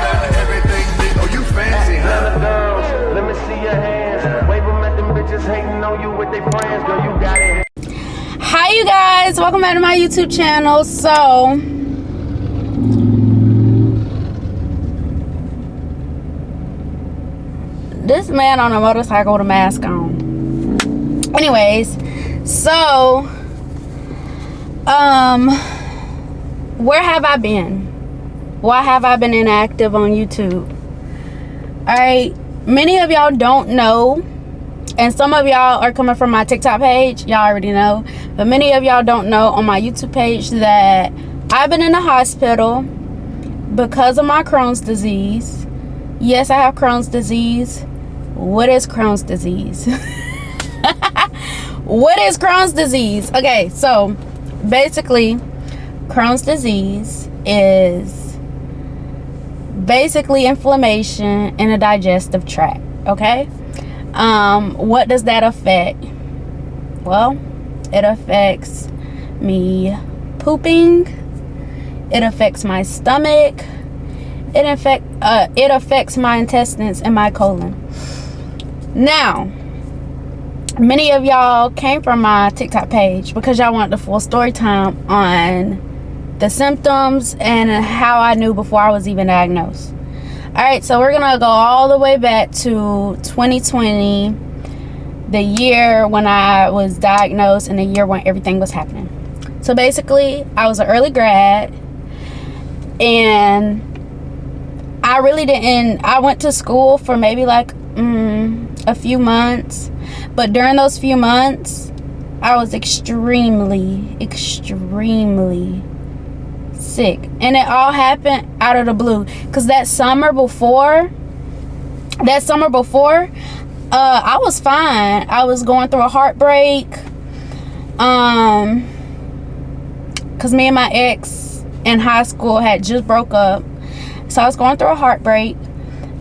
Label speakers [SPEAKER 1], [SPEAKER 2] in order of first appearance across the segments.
[SPEAKER 1] Everything big, oh you fancy, huh?
[SPEAKER 2] Let me see your hands. Wave them at them bitches hating on you with their friends. Girl, you got it.
[SPEAKER 3] Hi you guys, welcome back to my YouTube channel. So this man on a motorcycle with a mask on. Anyways, so where have I been? Why have I been inactive on YouTube? Alright, many of y'all don't know, and some of y'all are coming from my TikTok page, y'all already know, but many of y'all don't know on my YouTube page that I've been in the hospital because of my Crohn's disease. Yes, I have Crohn's disease. What is Crohn's disease? What is Crohn's disease? Okay, so basically Crohn's disease is basically inflammation in the digestive tract. Okay, what does that affect? Well, it affects me pooping, it affects my stomach, it affects my intestines and my colon. Now, many of y'all came from my TikTok page because y'all want the full story time on the symptoms and how I knew before I was even diagnosed. Alright, so we're gonna go all the way back to 2020, the year when I was diagnosed and the year when everything was happening. So basically, I was an early grad and I really didn't, I went to school for maybe like a few months, but during those few months I was extremely sick, and it all happened out of the blue because that summer before I was fine. I was going through a heartbreak because me and my ex in high school had just broke up, so I was going through a heartbreak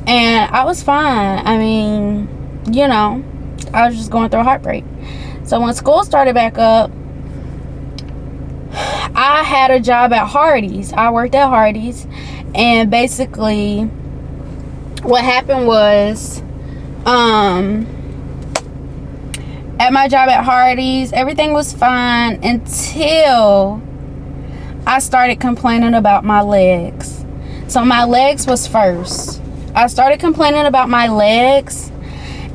[SPEAKER 3] and I was fine. I mean, you know, I was just going through a heartbreak. So when school started back up, I had a job at Hardee's. I worked at Hardee's, and basically what happened was at my job at Hardee's, everything was fine until I started complaining about my legs. So my legs was first. I started complaining about my legs,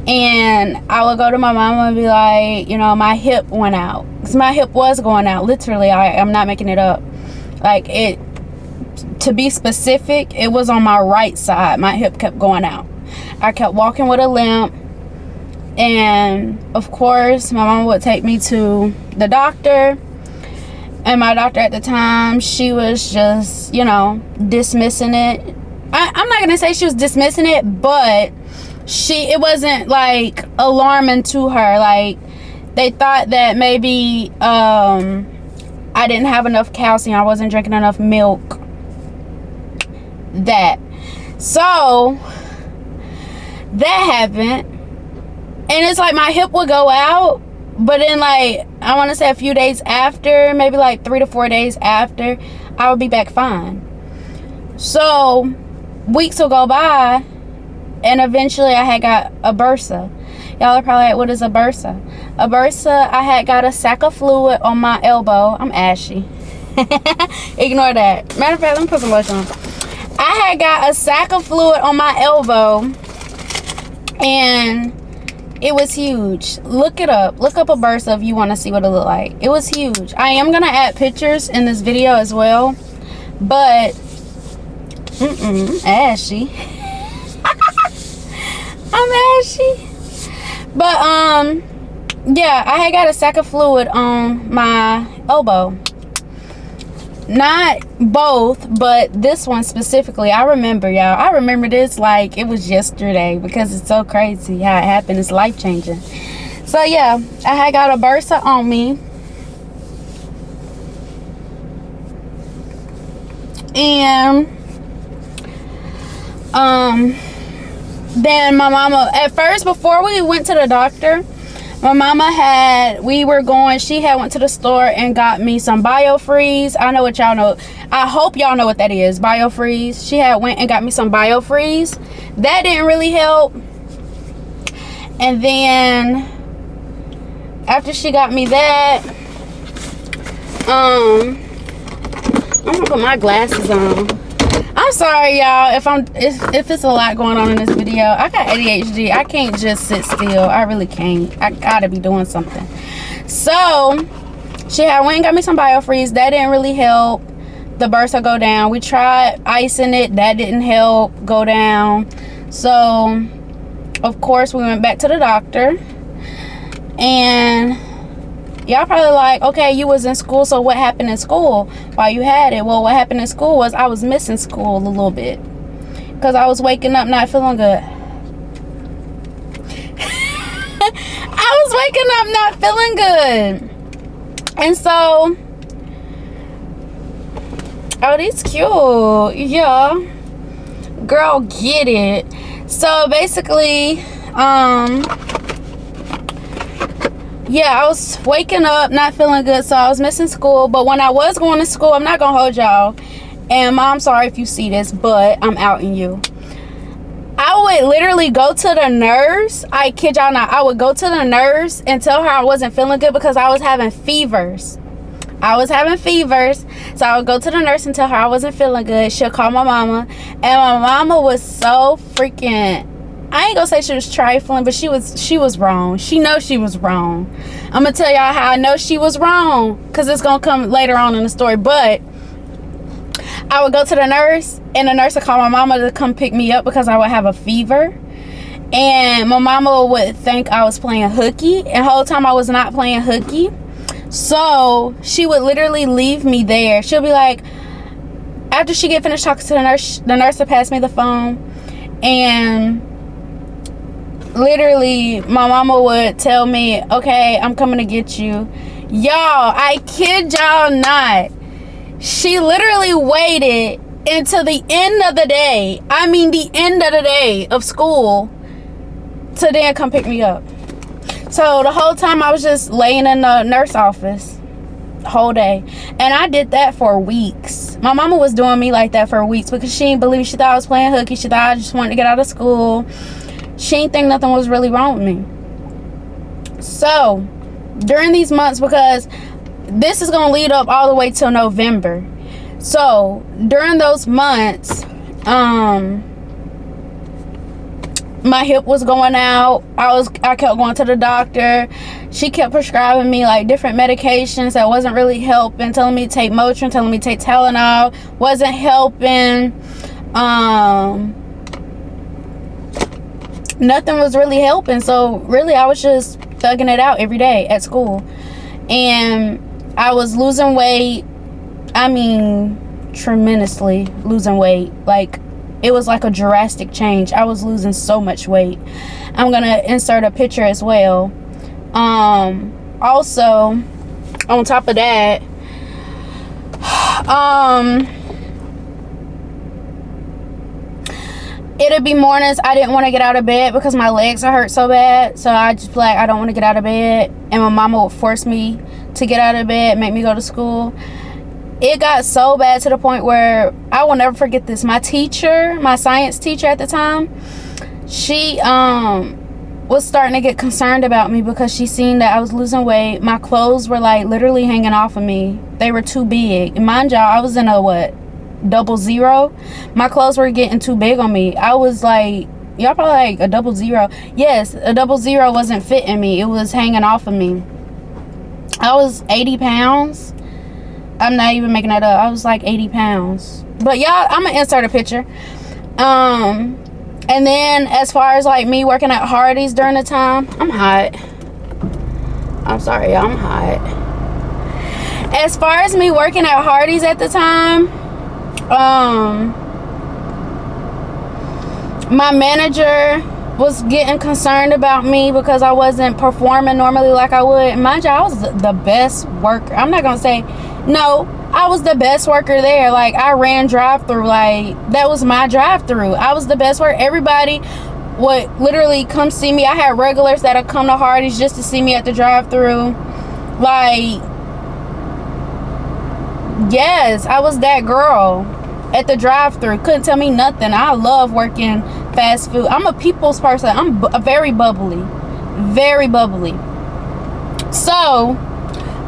[SPEAKER 3] and I would go to my mama and be like, you know, my hip went out. Because my hip was going out. Literally, I'm not making it up. Like, it, to be specific, it was on my right side. My hip kept going out. I kept walking with a limp. And, of course, my mama would take me to the doctor. And my doctor at the time, she was just, you know, dismissing it. I'm not going to say she was dismissing it, but it wasn't like alarming to her. Like, they thought that maybe I didn't have enough calcium, I wasn't drinking enough milk. That, so that happened, and it's like my hip would go out, but then like I want to say a few days after, maybe like 3 to 4 days after, I would be back fine. So weeks will go by, and eventually I had got a bursa. Y'all are probably like, what is a bursa? A bursa, I had got a sac of fluid on my elbow. I'm ashy. Ignore that. Matter of fact, let me put some lotion on. I had got a sac of fluid on my elbow, and it was huge. Look it up. Look up a bursa if you want to see what it looked like. It was huge. I am going to add pictures in this video as well, but ashy. I'm ashy. But yeah, I had got a sack of fluid on my elbow. Not both, but this one specifically. I remember, y'all. I remember this like it was yesterday because it's so crazy how it happened. It's life changing. So yeah, I had got a bursa on me, and then my mama, at first, before we went to the doctor, My mama she had went to the store and got me some BioFreeze. I know what y'all know. I hope y'all know what that is, BioFreeze. She had went and got me some BioFreeze. That didn't really help. And then after she got me that, I'm gonna put my glasses on. I'm sorry, y'all, if it's a lot going on in this video. I got ADHD. I can't just sit still. I really can't. I gotta be doing something. So she had went and got me some BioFreeze. That didn't really help the bursa go down. We tried icing it. That didn't help go down. So of course we went back to the doctor. And y'all probably like, okay, you was in school, so what happened in school while you had it? Well, what happened in school was I was missing school a little bit because I was waking up not feeling good. I was waking up not feeling good. And so, oh, these cute. Yeah. Girl, get it. So basically, yeah, I was waking up not feeling good, so I was missing school. But when I was going to school, I'm not gonna hold y'all, and Mom, sorry if you see this, but I'm outing you. I would literally go to the nurse. I kid y'all not. I would go to the nurse and tell her I wasn't feeling good because I was having fevers. So I would go to the nurse and tell her I wasn't feeling good. She'll call my mama, and my mama was so freaking, I ain't gonna say she was trifling, but she was wrong. She knows she was wrong. I'm gonna tell y'all how I know she was wrong, because it's gonna come later on in the story. But I would go to the nurse, and the nurse would call my mama to come pick me up because I would have a fever. And my mama would think I was playing hooky, and the whole time I was not playing hooky. So she would literally leave me there. She'll be like, after she get finished talking to the nurse would pass me the phone, and literally my mama would tell me, okay, I'm coming to get you. Y'all, I kid y'all not, she literally waited until the end of the day, I mean the end of the day of school, to then come pick me up. So the whole time I was just laying in the nurse office the whole day, and I did that for weeks. My mama was doing me like that for weeks because she didn't believe. She thought I was playing hooky. She thought I just wanted to get out of school. She didn't think nothing was really wrong with me. So during these months, because this is going to lead up all the way till November, so during those months, my hip was going out. I kept going to the doctor. She kept prescribing me like different medications that wasn't really helping, telling me to take Motrin, telling me to take Tylenol, wasn't helping. Nothing was really helping. So really I was just thugging it out every day at school, and I was losing weight. I mean, tremendously losing weight. Like, it was like a drastic change. I was losing so much weight. I'm gonna insert a picture as well. Also, on top of that, it'd be mornings I didn't want to get out of bed because my legs are hurt so bad. So I just be like, I don't want to get out of bed, and my mama would force me to get out of bed, make me go to school. It got so bad to the point where I will never forget this. My teacher, my science teacher at the time, she was starting to get concerned about me because she seen that I was losing weight. My clothes were like literally hanging off of me. They were too big. And mind y'all, I was in a double zero. My clothes were getting too big on me. I was like, y'all probably like, a double zero. Yes, a double zero wasn't fitting me. It was hanging off of me. I was 80 pounds. I'm not even making that up. I was like 80 pounds. But y'all, I'm gonna insert a picture. And then as far as like me working at Hardee's during the time, I'm hot. I'm sorry, y'all, I'm hot. As far as me working at Hardee's at the time, my manager was getting concerned about me because I wasn't performing normally like I would. Mind you, I was the best worker. I'm not gonna say no, I was the best worker there. Like, I ran drive-through. Like, that was my drive-through. I was the best worker. Everybody would literally come see me. I had regulars that would come to Hardee's just to see me at the drive-thru. Like, yes, I was that girl at the drive-thru. Couldn't tell me nothing. I love working fast food. I'm a people's person. I'm very bubbly. Very bubbly. So,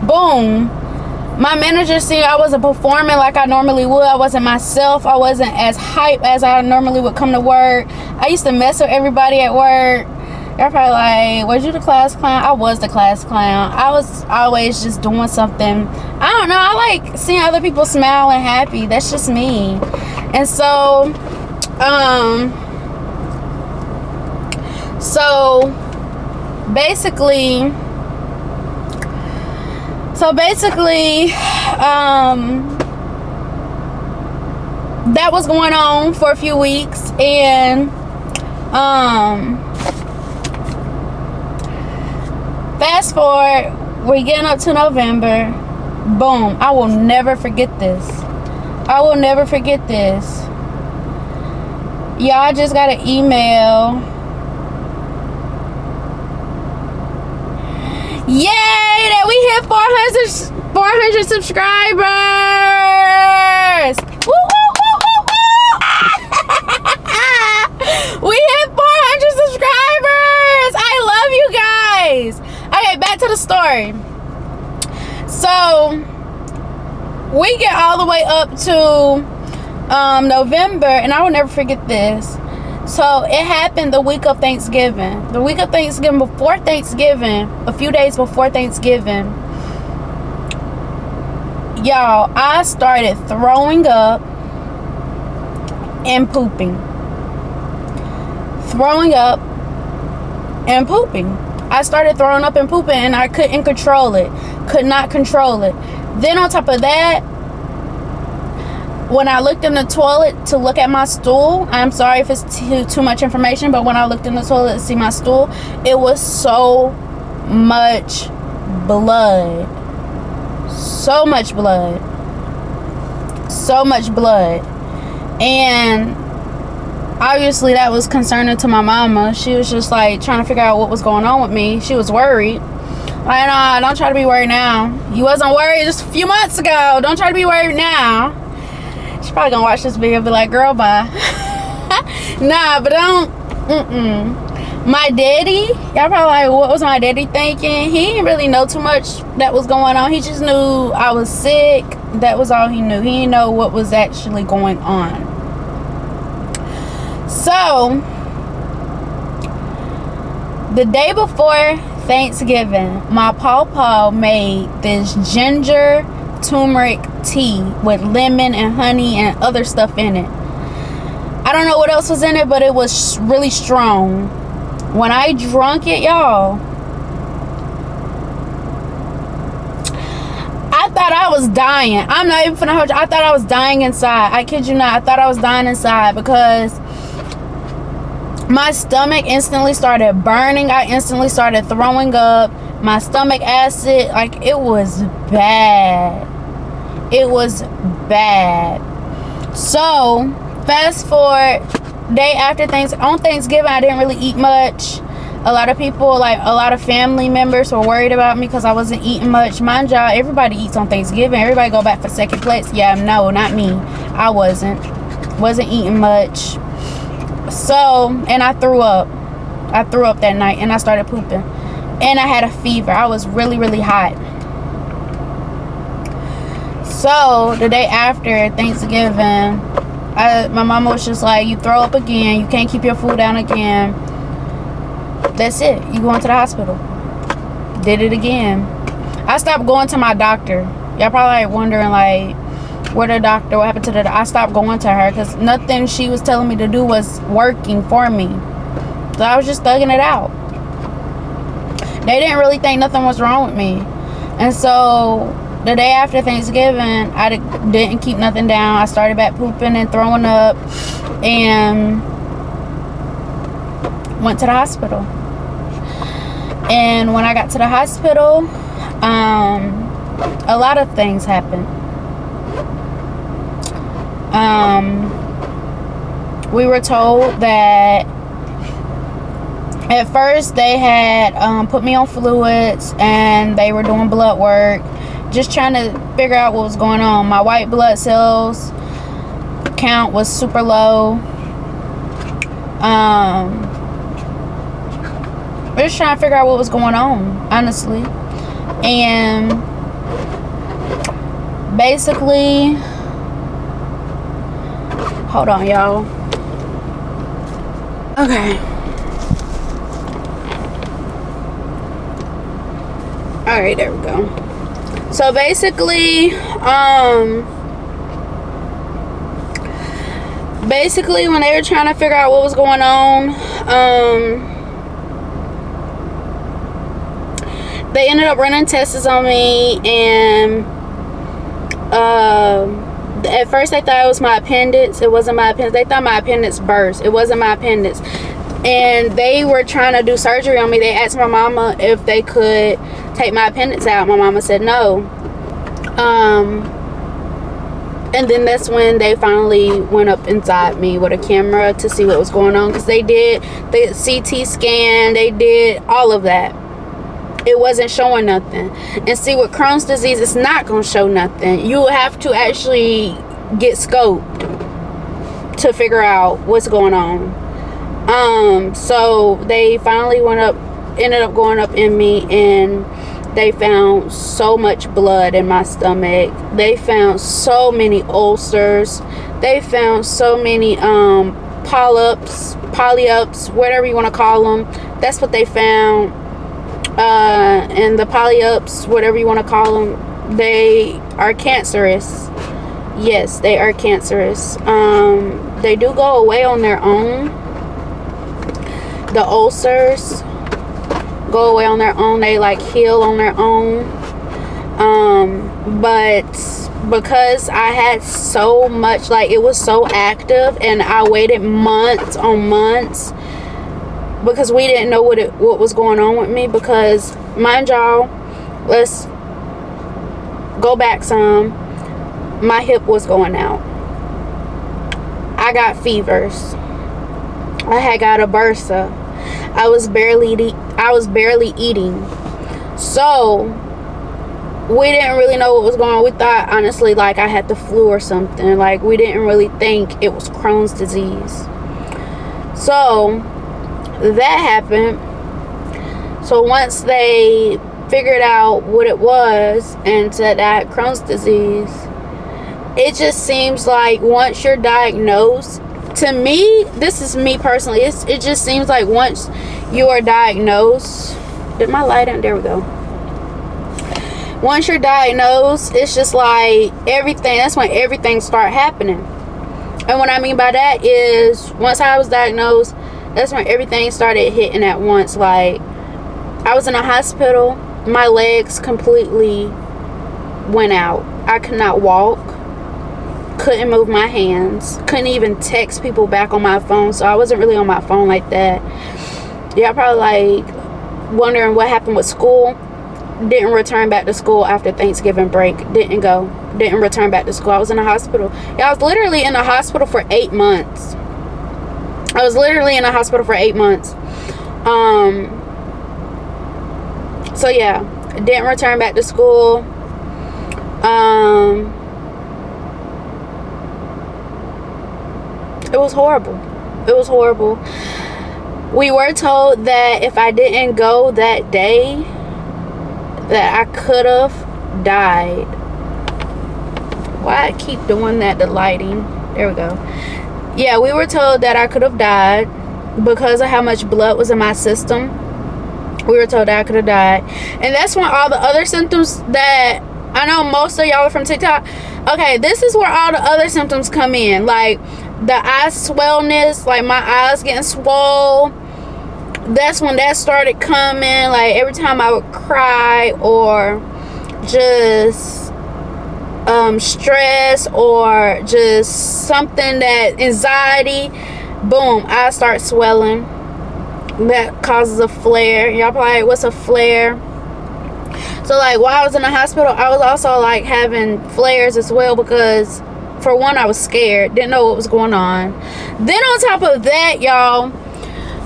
[SPEAKER 3] boom. My manager seen I wasn't performing like I normally would. I wasn't myself. I wasn't as hype as I normally would come to work. I used to mess with everybody at work. They're probably like, was you the class clown? I was the class clown. I was always just doing something. I don't know. I like seeing other people smile and happy. That's just me. And so, basically, that was going on for a few weeks, and fast forward, we're getting up to November. Boom. I will never forget this. I will never forget this. Y'all just got an email. Yay! That we hit 400 subscribers! Woo, woo, woo, woo, woo! We hit 400 subscribers! I love you guys! Okay, back to the story. So, we get all the way up to November, and I will never forget this. So it happened the week of Thanksgiving. The week of Thanksgiving, before Thanksgiving, a few days before Thanksgiving, y'all, I started throwing up and pooping. Throwing up and pooping. I started throwing up and pooping, and I couldn't control it. Could not control it. Then on top of that, when I looked in the toilet to look at my stool, I'm sorry if it's too much information, but when I looked in the toilet to see my stool, it was so much blood. So much blood. So much blood. And obviously that was concerning to my mama. She was just like trying to figure out what was going on with me. She was worried. Like, nah, don't try to be worried now. You wasn't worried just a few months ago. Don't try to be worried now. She's probably gonna watch this video and be like, girl, bye. Nah, but don't. My daddy, y'all probably like, what was my daddy thinking? He didn't really know too much that was going on. He just knew I was sick. That was all he knew. He didn't know what was actually going on. So, the day before Thanksgiving, my pawpaw made this ginger turmeric tea with lemon and honey and other stuff in it. I don't know what else was in it, but it was really strong. When I drunk it, y'all, I thought I was dying. I'm not even finna hold you. I thought I was dying inside. I kid you not. I thought I was dying inside because my stomach instantly started burning. I instantly started throwing up. My stomach acid, like, it was bad. It was bad. So, fast forward, day after on Thanksgiving, I didn't really eat much. A lot of people, like a lot of family members, were worried about me because I wasn't eating much. Mind y'all, everybody eats on Thanksgiving. Everybody go back for second place. Yeah, no, not me. I wasn't eating much. So, and I threw up. I threw up that night, and I started pooping. And I had a fever. I was really, really hot. So, the day after Thanksgiving, my mama was just like, you throw up again. You can't keep your food down again. That's it. You going to the hospital. Did it again. I stopped going to my doctor. Y'all probably like wondering, like, where the doctor, what happened to the doctor? I stopped going to her because nothing she was telling me to do was working for me. So I was just thugging it out. They didn't really think nothing was wrong with me. And so the day after Thanksgiving, I didn't keep nothing down. I started back pooping and throwing up and went to the hospital. And when I got to the hospital, a lot of things happened. We were told that At first they had put me on fluids, and they were doing blood work, just trying to figure out what was going on. My white blood cells count was super low. We're just trying to figure out what was going on, honestly. And basically, hold on, y'all. Okay. All right, there we go. So basically, when they were trying to figure out what was going on, they ended up running tests on me, and at first they thought it was my appendix. It wasn't my appendix. They thought my appendix burst. It wasn't my appendix. And they were trying to do surgery on me. They asked my mama if they could take my appendix out. My mama said no. And then that's when they finally went up inside me with a camera to see what was going on, because they did the CT scan, they did all of that. It wasn't showing nothing. And see, with Crohn's disease, it's not going to show nothing. You have to actually get scoped to figure out what's going on. So they finally ended up going up in me, and they found so much blood in my stomach. They found so many ulcers. They found so many polyps, whatever you want to call them. That's what they found. And the polyps, whatever you want to call them, they are cancerous. Yes, they are cancerous. They do go away on their own. The ulcers go away on their own. They like heal on their own. But because I had so much, like, it was so active, and I waited months on months, because we didn't know what was going on with me. Because, mind y'all, let's go back some. My hip was going out. I got fevers. I had got a bursa. I was barely eating. So we didn't really know what was going on. We thought, honestly, like I had the flu or something. Like, we didn't really think it was Crohn's disease. So that happened. So once they figured out what it was and said I had Crohn's disease, it just seems like once you're diagnosed, to me, this is me personally, it just seems like once you are diagnosed, did my light on? There we go. Once you're diagnosed, it's just like everything, that's when everything start happening. And what I mean by that is, once I was diagnosed, that's when everything started hitting at once. Like, I was in a hospital, my legs completely went out. I could not walk, couldn't move my hands, couldn't even text people back on my phone. So I wasn't really on my phone like that. Y'all probably like wondering what happened with school. Didn't return back to school after Thanksgiving break. Didn't return back to school. I was in a hospital. Yeah, I was literally in a hospital for 8 months. So yeah, didn't return back to school. It was horrible. We were told that if I didn't go that day, that I could have died. Why I keep doing that, the lighting? There we go. Yeah, we were told that I could have died because of how much blood was in my system. We were told that I could have died. And that's when all the other symptoms that I know most of y'all are from TikTok. Okay, this is where all the other symptoms come in. Like the eye swellness, like my eyes getting swole. That's when that started coming. Like every time I would cry or just stress or just something that anxiety, boom, I start swelling. That causes a flare. Y'all probably like, what's a flare? So like while I was in the hospital, I was also like having flares as well, because for one, I was scared, didn't know what was going on. Then on top of that, y'all,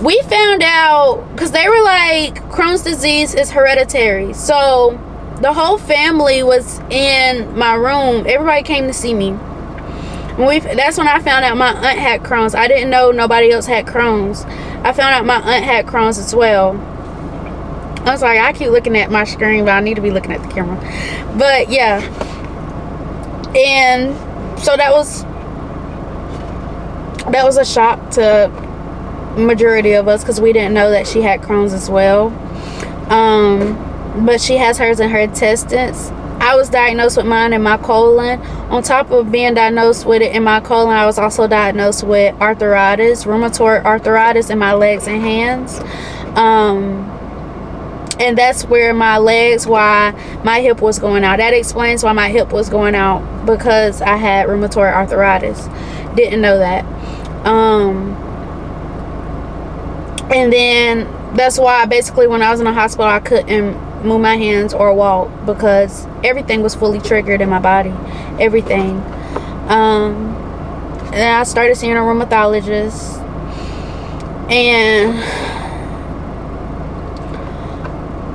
[SPEAKER 3] we found out, because they were like, Crohn's disease is hereditary. So the whole family was in my room. Everybody came to see me. That's when I found out my aunt had Crohn's. I didn't know nobody else had Crohn's. I found out my aunt had Crohn's as well. I was like, I keep looking at my screen, but I need to be looking at the camera. But yeah. And so that was a shock to majority of us, because we didn't know that she had Crohn's as well. But she has hers in her intestines. I was diagnosed with mine in my colon. On top of being diagnosed with it in my colon, I was also diagnosed with arthritis, rheumatoid arthritis in my legs and hands. And that's where why my hip was going out. That explains why my hip was going out, because I had rheumatoid arthritis. Didn't know that. And then that's why basically when I was in the hospital, I couldn't move my hands or walk, because everything was fully triggered in my body. Everything. And then I started seeing a rheumatologist. And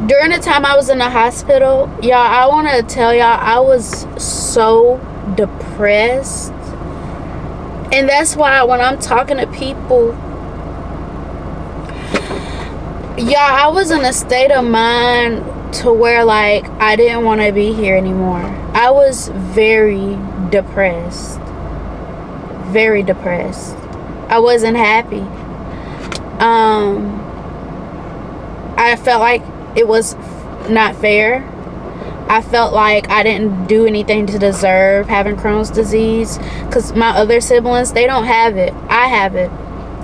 [SPEAKER 3] during the time I was in the hospital, y'all, I want to tell y'all, I was so depressed. And that's why when I'm talking to people, y'all, I was in a state of mind to where, like, I didn't want to be here anymore. I was very depressed. Very depressed. I wasn't happy. I felt like it was not fair. I felt like I didn't do anything to deserve having Crohn's disease, because my other siblings, they don't have it. I have it.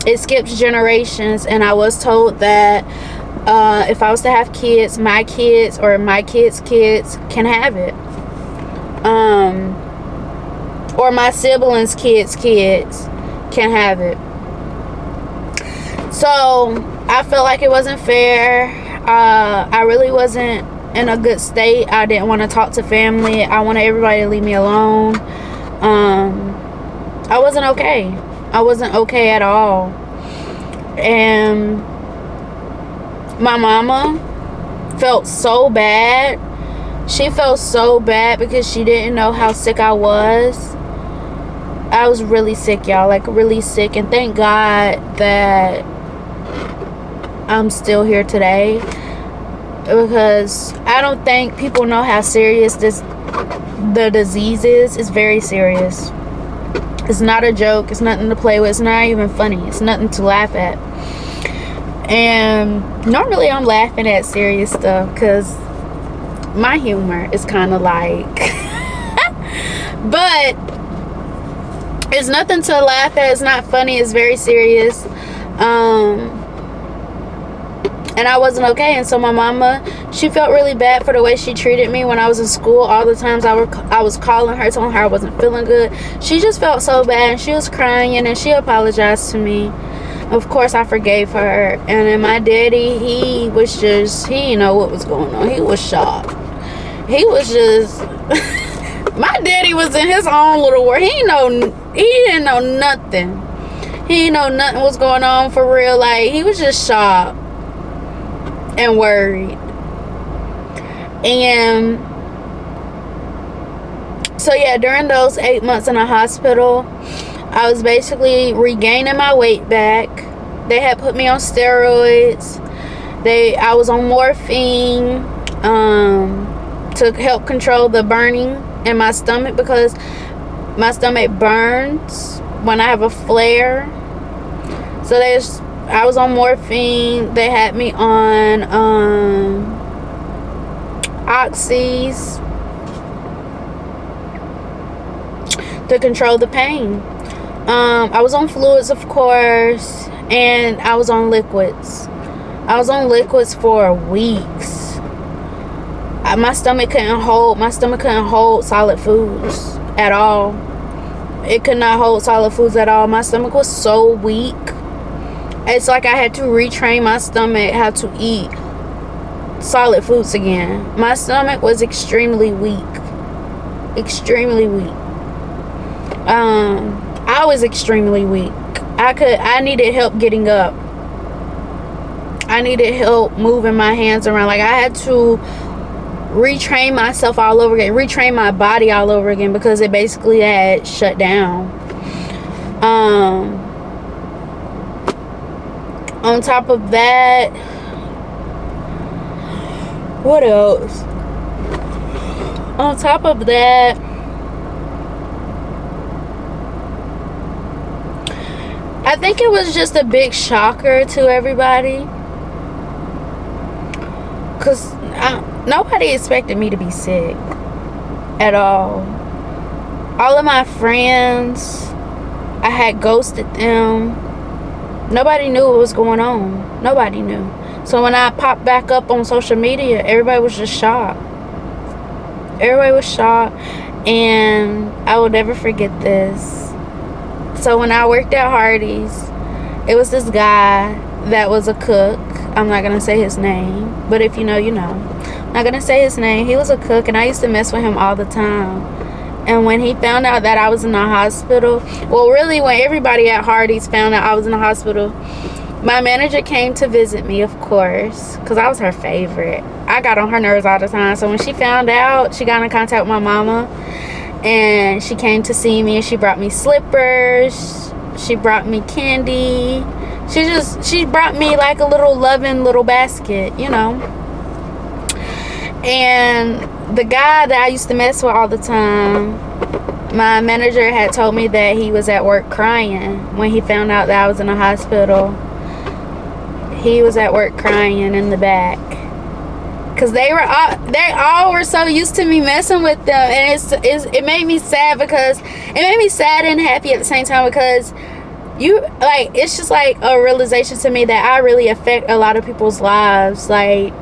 [SPEAKER 3] It skips generations, and I was told that if I was to have kids, my kids or my kids' kids can have it. Or my siblings' kids' kids can have it. So I felt like it wasn't fair. I really wasn't in a good state. I didn't want to talk to family. I wanted everybody to leave me alone. I wasn't okay. I wasn't okay at all. And my mama felt so bad. She felt so bad because she didn't know how sick I was. I was really sick, y'all, like really sick. And thank God that I'm still here today, because I don't think people know how serious the disease is. It's very serious. It's not a joke. It's nothing to play with. It's not even funny. It's nothing to laugh at. And normally I'm laughing at serious stuff because my humor is kind of like but it's nothing to laugh at. It's not funny. It's very serious. And I wasn't okay. And so my mama, she felt really bad for the way she treated me when I was in school. All the times I was calling her, telling her I wasn't feeling good. She just felt so bad, and she was crying, and then she apologized to me. Of course, I forgave her. And then my daddy, he didn't know what was going on. He was shocked. He was just my daddy was in his own little world. He didn't know nothing. He didn't know nothing was going on for real. Like, he was just shocked and worried. And so yeah, during those 8 months in the hospital, I was basically regaining my weight back. They had put me on steroids. I was on morphine to help control the burning in my stomach, because my stomach burns when I have a flare. So I was on morphine. They had me on oxys to control the pain. I was on fluids, of course, and I was on liquids. I was on liquids for weeks. My stomach couldn't hold solid foods at all. It could not hold solid foods at all. My stomach was so weak. It's like I had to retrain my stomach how to eat solid foods again. My stomach was extremely weak. Extremely weak. I was extremely weak. I needed help getting up. I needed help moving my hands around. Like, I had to retrain myself all over again, retrain my body all over again, because it basically had shut down. On top of that, what else? On top of that, I think it was just a big shocker to everybody, because nobody expected me to be sick at all. All of my friends, I had ghosted them. Nobody knew what was going on. Nobody knew. So when I popped back up on social media, everybody was just shocked. Everybody was shocked. And I will never forget this. So when I worked at Hardee's, it was this guy that was a cook. I'm not going to say his name, but if you know, you know. I'm not going to say his name. He was a cook, and I used to mess with him all the time. And when he found out that I was in the hospital, well, really, when everybody at Hardee's found out I was in the hospital, my manager came to visit me, of course, because I was her favorite. I got on her nerves all the time. So when she found out, she got in contact with my mama, and she came to see me, and she brought me slippers. She brought me candy. She brought me like a little loving little basket, you know. And the guy that I used to mess with all the time, my manager had told me that he was at work crying when he found out that I was in a hospital. He was at work crying in the back, because they all were so used to me messing with them, and it made me sad, because it made me sad and happy at the same time, because it's just like a realization to me that I really affect a lot of people's lives. Like,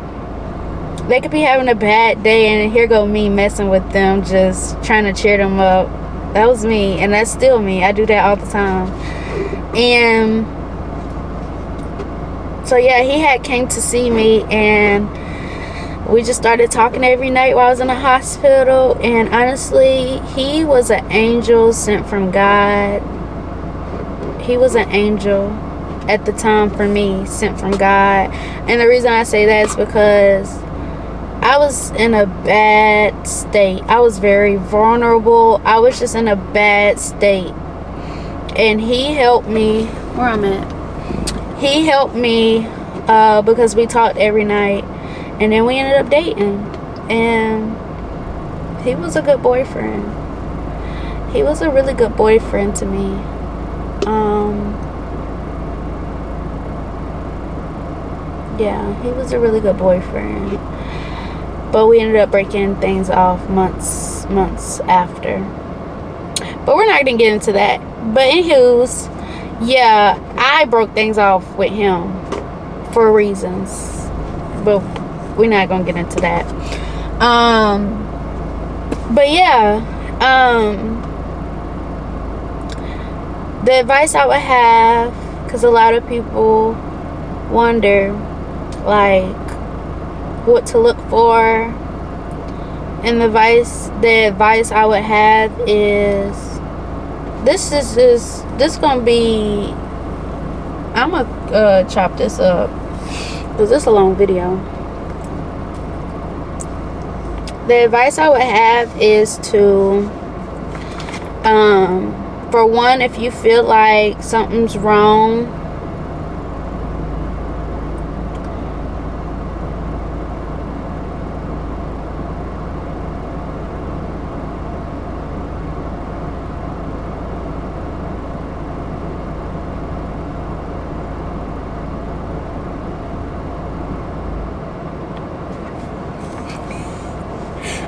[SPEAKER 3] they could be having a bad day, and here go me messing with them, just trying to cheer them up. That was me, and that's still me. I do that all the time. And so yeah, he had came to see me, and we just started talking every night while I was in the hospital. And honestly, he was an angel sent from God. He was an angel at the time for me, sent from God. And the reason I say that is because I was in a bad state. I was very vulnerable. I was just in a bad state. And he helped me. Where I'm at. He helped me because we talked every night. And then we ended up dating. And he was a good boyfriend. He was a really good boyfriend to me. Yeah, he was a really good boyfriend. But we ended up breaking things off months after. But we're not going to get into that. But anywho's, yeah, I broke things off with him for reasons. But we're not going to get into that. But yeah, the advice I would have, because a lot of people wonder, like, what to look for, and the advice I would have is, this gonna be, I'm gonna chop this up, because this is a long video. The advice I would have is to, for one, if you feel like something's wrong,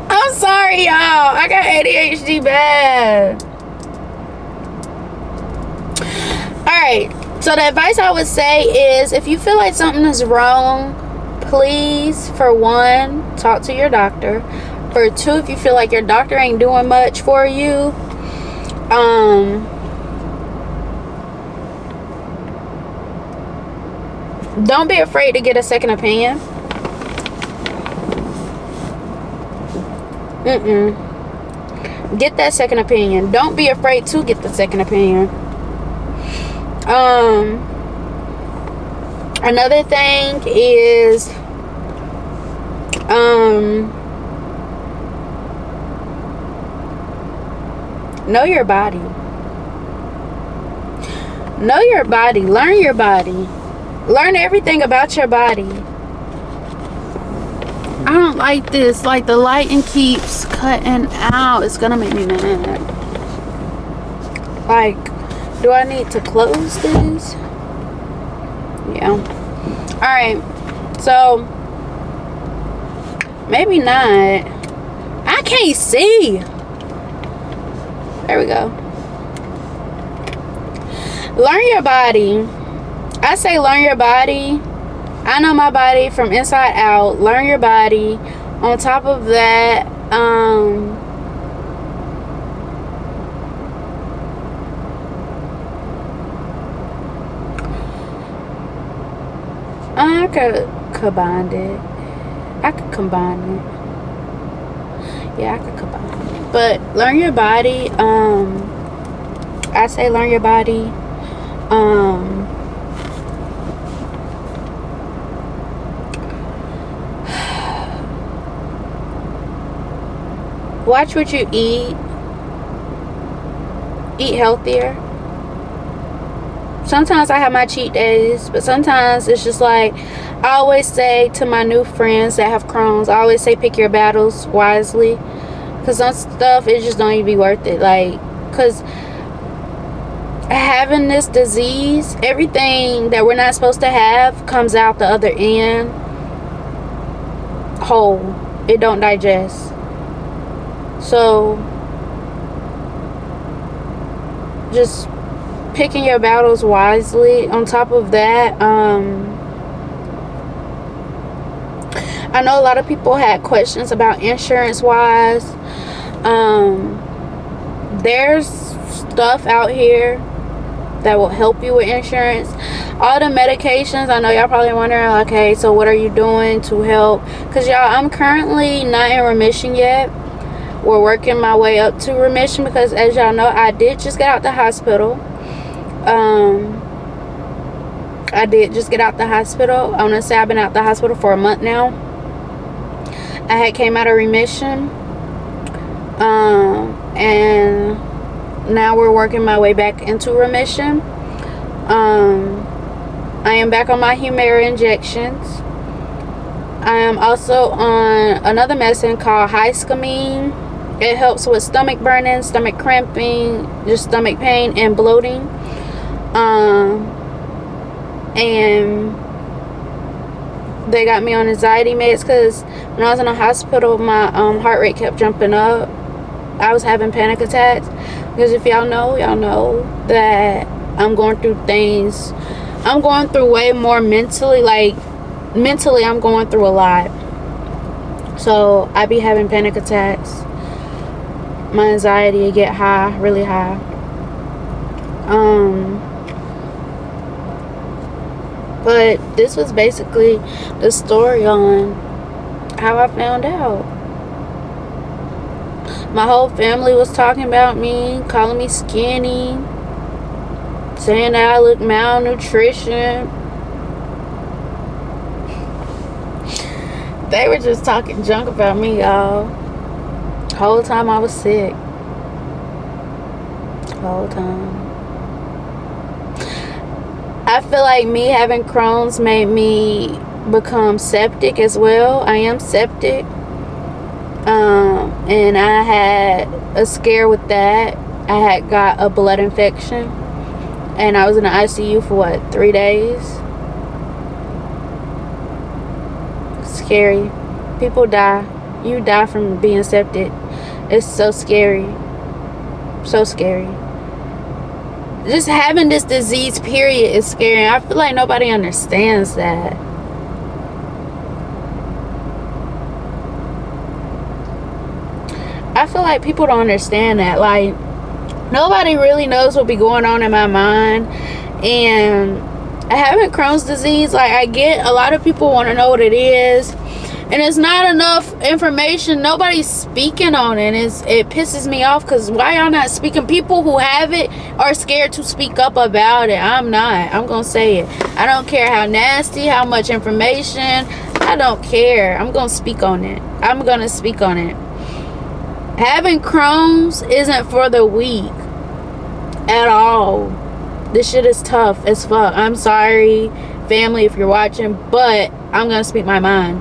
[SPEAKER 3] I'm sorry, y'all. I got ADHD bad. Alright, so the advice I would say is, if you feel like something is wrong, please, for one, talk to your doctor. For two, if you feel like your doctor ain't doing much for you, don't be afraid to get a second opinion. Get that second opinion. Don't be afraid to get the second opinion. Another thing is know your body. Know your body. Learn your body. Learn everything about your body. I don't like this. Like, the lighting keeps cutting out. It's gonna make me mad. Like, do I need to close this? Yeah. Alright. So, maybe not. I can't see. There we go. Learn your body. I say learn your body. I know my body from inside out. Learn your body. On top of that, I could combine it. I could combine it. Yeah, I could combine it. But learn your body. I say learn your body. Watch what you eat. Eat healthier. Sometimes I have my cheat days, but sometimes it's just like, I always say to my new friends that have Crohn's, I always say pick your battles wisely, because some stuff, it just don't even be worth it. Like, because having this disease, everything that we're not supposed to have comes out the other end whole. It don't digest. So just picking your battles wisely. On top of that, I know a lot of people had questions about insurance wise. There's stuff out here that will help you with insurance. All the medications, I know y'all probably wondering, okay, so what are you doing to help? Because y'all, I'm currently not in remission yet. We're working my way up to remission, because as y'all know, I did just get out the hospital. I did just get out the hospital. I want to say I've been out the hospital for a month now. I had came out of remission. And now we're working my way back into remission. I am back on my Humira injections. I am also on another medicine called histamine. It helps with stomach burning, stomach cramping, just stomach pain and bloating. And they got me on anxiety meds because when I was in the hospital, my heart rate kept jumping up. I was having panic attacks, because if y'all know that I'm going through things. I'm going through way more mentally. Like, mentally, I'm going through a lot. So I be having panic attacks. My anxiety would get high, really high. But this was basically the story on how I found out. My whole family was talking about me, calling me skinny, saying that I look malnutrition. They were just talking junk about me, y'all. Whole time I was sick. Whole time. I feel like me having Crohn's made me become septic as well. I am septic. And I had a scare with that. I had got a blood infection. And I was in the ICU for what, 3 days? Scary. People die. You die from being septic. It's so scary. So scary. Just having this disease, period, is scary. I feel like nobody understands that. I feel like people don't understand that. Like, nobody really knows what be going on in my mind. And having Crohn's disease, like, I get a lot of people want to know what it is, and it's not enough information. Nobody's speaking on it. It pisses me off, because why y'all not speaking? People who have it are scared to speak up about it. I'm not. I'm gonna say it. I don't care how nasty, how much information. I don't care. I'm going to speak on it. I'm going to speak on it. Having Crohn's isn't for the weak at all. This shit is tough as fuck. I'm sorry, family, if you're watching, but I'm going to speak my mind.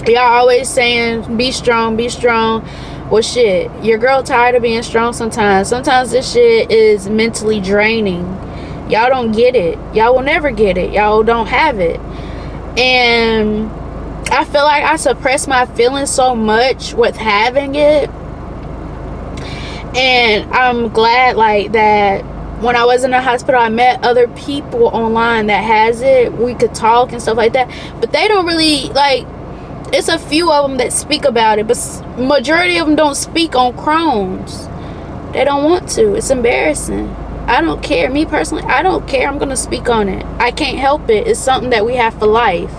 [SPEAKER 3] Y'all always saying, be strong, be strong. Well, shit, your girl tired of being strong sometimes. Sometimes this shit is mentally draining. Y'all don't get it. Y'all will never get it. Y'all don't have it. And I feel like I suppress my feelings so much with having it. And I'm glad, like, that when I was in the hospital, I met other people online that has it. We could talk and stuff like that. But they don't really, like, it's a few of them that speak about it. But majority of them don't speak on Crohn's. They don't want to. It's embarrassing. I don't care. Me personally, I don't care. I'm going to speak on it. I can't help it. It's something that we have for life.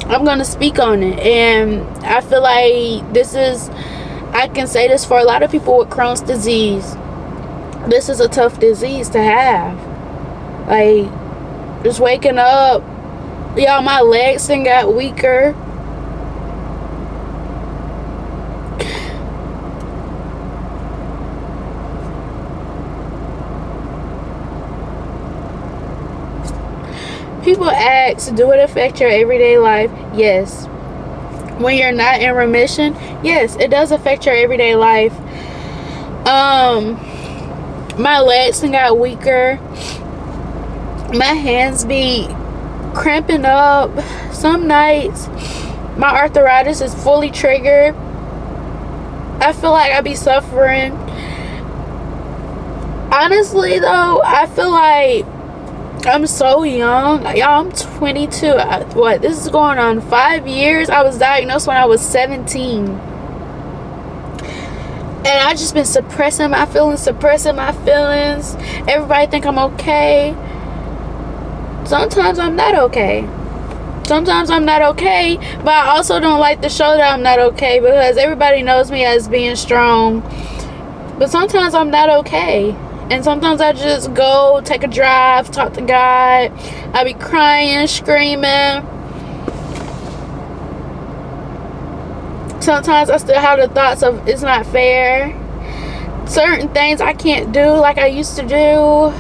[SPEAKER 3] I'm going to speak on it. And I feel like this is, I can say this for a lot of people with Crohn's disease. This is a tough disease to have. Like, just waking up. Y'all, my legs done got weaker. People ask, do it affect your everyday life? Yes. When you're not in remission, yes, it does affect your everyday life. My legs done got weaker. My hands be cramping up. Some nights my arthritis is fully triggered. I feel like I be suffering. Honestly though, I feel like I'm so young. Y'all, I'm 22. What? This is going on 5 years. I was diagnosed when I was 17. And I just been suppressing my feelings. Everybody think I'm okay. Sometimes I'm not okay. But I also don't like to show that I'm not okay, because everybody knows me as being strong. But sometimes I'm not okay. And sometimes I just go take a drive, talk to God. I be crying, screaming. Sometimes I still have the thoughts of it's not fair. Certain things I can't do like I used to do.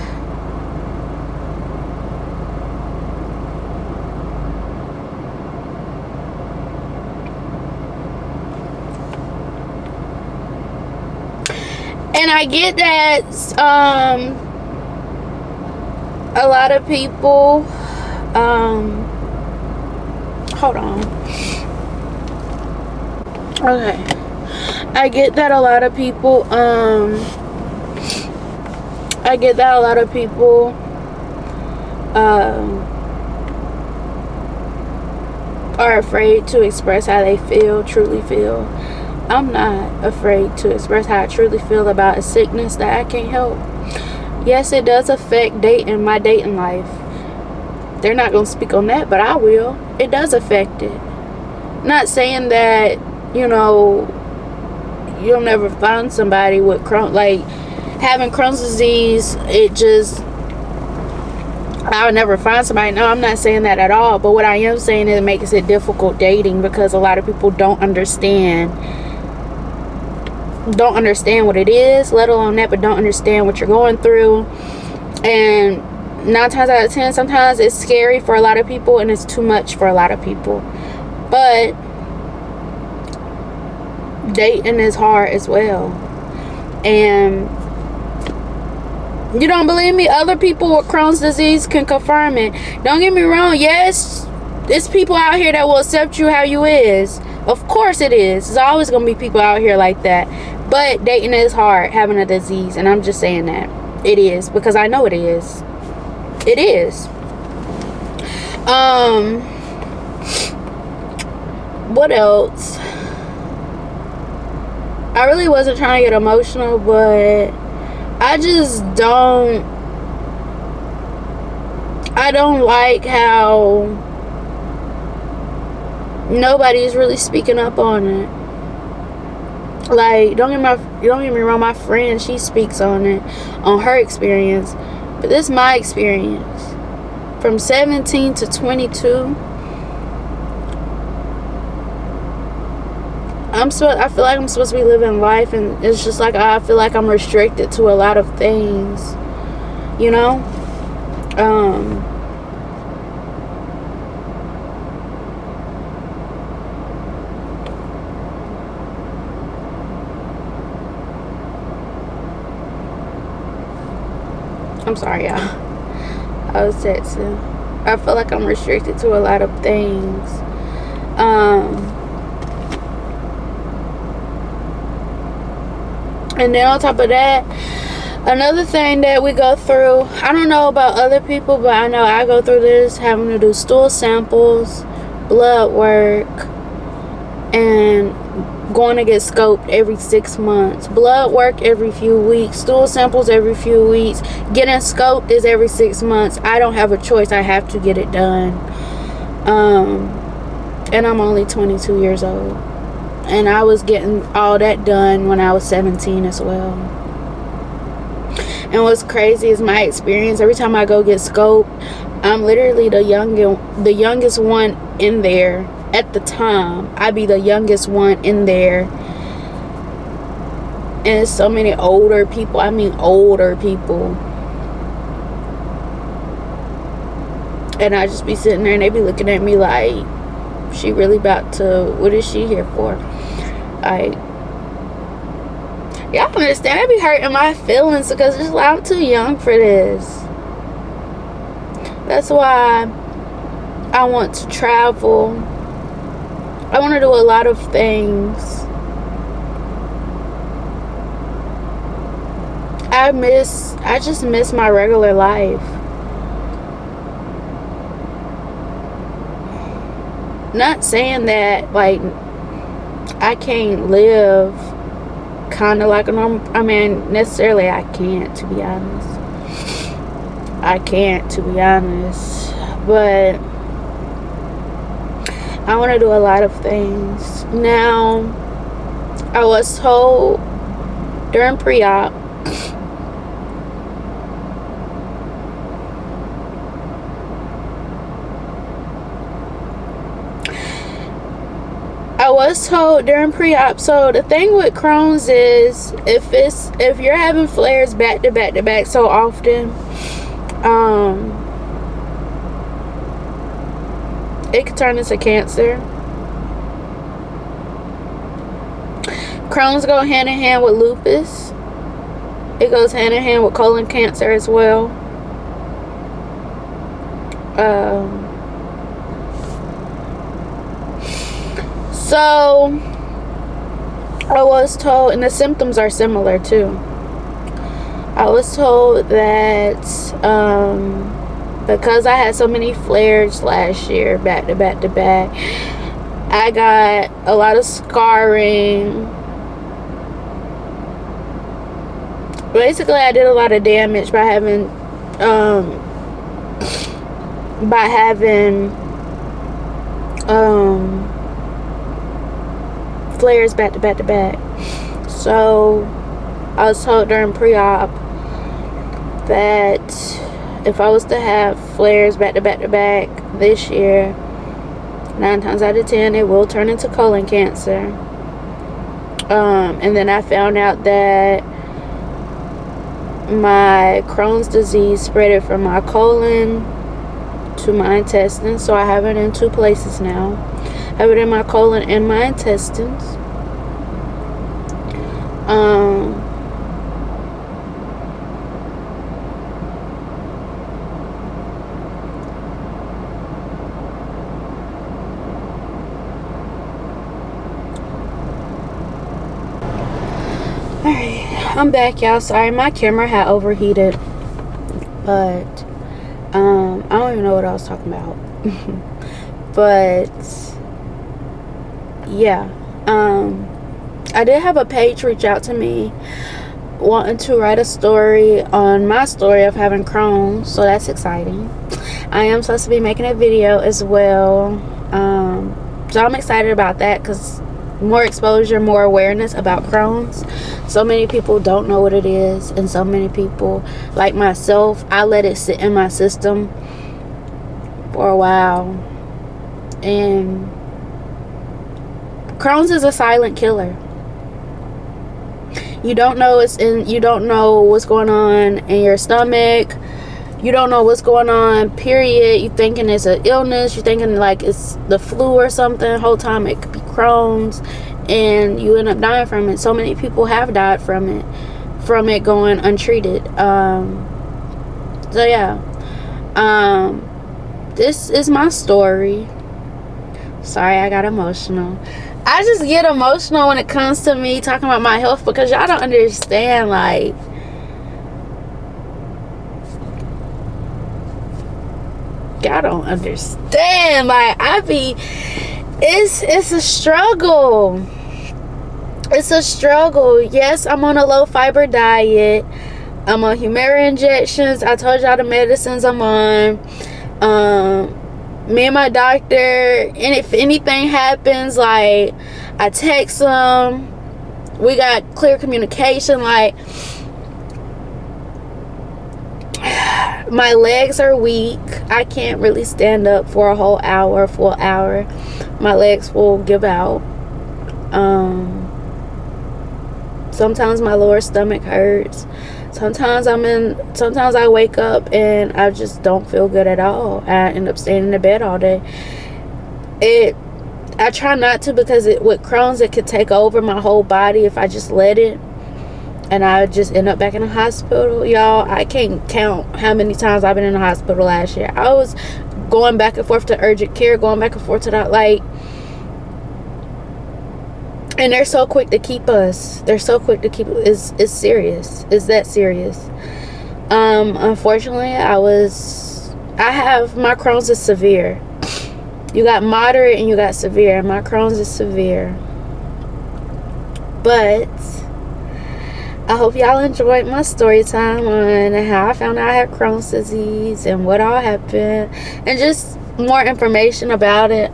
[SPEAKER 3] And I get that a lot of people hold on. Okay. I get that a lot of people are afraid to express how they truly feel. I'm not afraid to express how I truly feel about a sickness that I can't help. Yes, it does affect my dating life. They're not going to speak on that, but I will. It does affect it. Not saying that, you'll never find somebody with Crohn's. Like, having Crohn's disease, I'll never find somebody. No, I'm not saying that at all. But what I am saying is it makes it difficult dating, because a lot of people don't understand what it is, let alone that, but don't understand what you're going through. And 9 times out of 10, sometimes it's scary for a lot of people, and it's too much for a lot of people. But dating is hard as well. And you don't believe me? Other people with Crohn's disease can confirm it. Don't get me wrong. Yes, it's people out here that will accept you how you is. Of course it is. There's always going to be people out here like that. But dating is hard, having a disease. And I'm just saying that. It is. Because I know it is. It is. What else? I really wasn't trying to get emotional, but I don't like how nobody's really speaking up on it. Like, don't get me wrong, my friend, she speaks on it, on her experience, But this is my experience. From 17 to 22, I feel like I'm supposed to be living life, and it's just like I feel like I'm restricted to a lot of things, you know. I'm sorry, y'all. I was texting. I feel like I'm restricted to a lot of things. And then on top of that, another thing that we go through, I don't know about other people, but I know I go through this, having to do stool samples, blood work, and going to get scoped every 6 months. Blood work every few weeks. Stool samples every few weeks. Getting scoped is every 6 months. I don't have a choice. I have to get it done. And I'm only 22 years old. And I was getting all that done when I was 17 as well. And what's crazy is my experience. Every time I go get scoped, I'm literally the youngest one in there. At the time, I'd be the youngest one in there. And so many older people. I mean older people. And I just be sitting there and they be looking at me like, she really about to, what is she here for? Like, y'all understand, I be hurting my feelings because it's like, I'm too young for this. That's why I want to travel. I want to do a lot of things. I just miss my regular life. Not saying that, like, I can't live kind of like a normal, I mean, necessarily I can't, to be honest. I can't, to be honest. But I want to do a lot of things. Now, I was told during pre-op so the thing with Crohn's is if you're having flares back to back to back so often, it could turn into cancer. Crohn's go hand in hand with lupus. It goes hand in hand with colon cancer as well. So I was told, and the symptoms are similar too. I was told that because I had so many flares last year, back to back to back, I got a lot of scarring. Basically, I did a lot of damage by having flares back to back to back. So I was told during pre-op that if I was to have flares back to back to back this year, 9 times out of 10 it will turn into colon cancer. And then I found out that my Crohn's disease spread it from my colon to my intestines. So I have it in 2 places now. I have it in my colon and my intestines. Alright, I'm back, y'all. Sorry, my camera had overheated. But I don't even know what I was talking about. But yeah, I did have a page reach out to me wanting to write a story on my story of having Crohn's, so that's exciting. I am supposed to be making a video as well, so I'm excited about that because more exposure, more awareness about Crohn's. So many people don't know what it is, and so many people, like myself, I let it sit in my system for a while. And Crohn's is a silent killer. You don't know you don't know what's going on in your stomach. You don't know what's going on, period. You thinking it's an illness. You thinking like it's the flu or something. Whole time it could be Crohn's, and you end up dying from it. So many people have died from it going untreated. So yeah, this is my story. Sorry, I got emotional. I just get emotional when it comes to me talking about my health, because y'all don't understand, like, y'all don't understand, like, it's a struggle. It's a struggle. Yes, I'm on a low fiber diet. I'm on Humira injections. I told y'all the medicines I'm on. Me and my doctor, and if anything happens, like, I text them. We got clear communication. Like, my legs are weak. I can't really stand up for a whole hour, full hour. My legs will give out. Sometimes my lower stomach hurts. Sometimes I wake up and I just don't feel good at all. I end up staying in the bed all day. I try not to, because with Crohn's, it could take over my whole body if I just let it. And I just end up back in the hospital. Y'all, I can't count how many times I've been in the hospital last year. I was going back and forth to urgent care, going back and forth to that, like, and they're so quick to keep us. They're so quick to keep it's serious. It's that serious. Unfortunately, my Crohn's is severe. You got moderate and you got severe. My Crohn's is severe. But I hope y'all enjoyed my story time on how I found out I had Crohn's disease and what all happened, and just more information about it.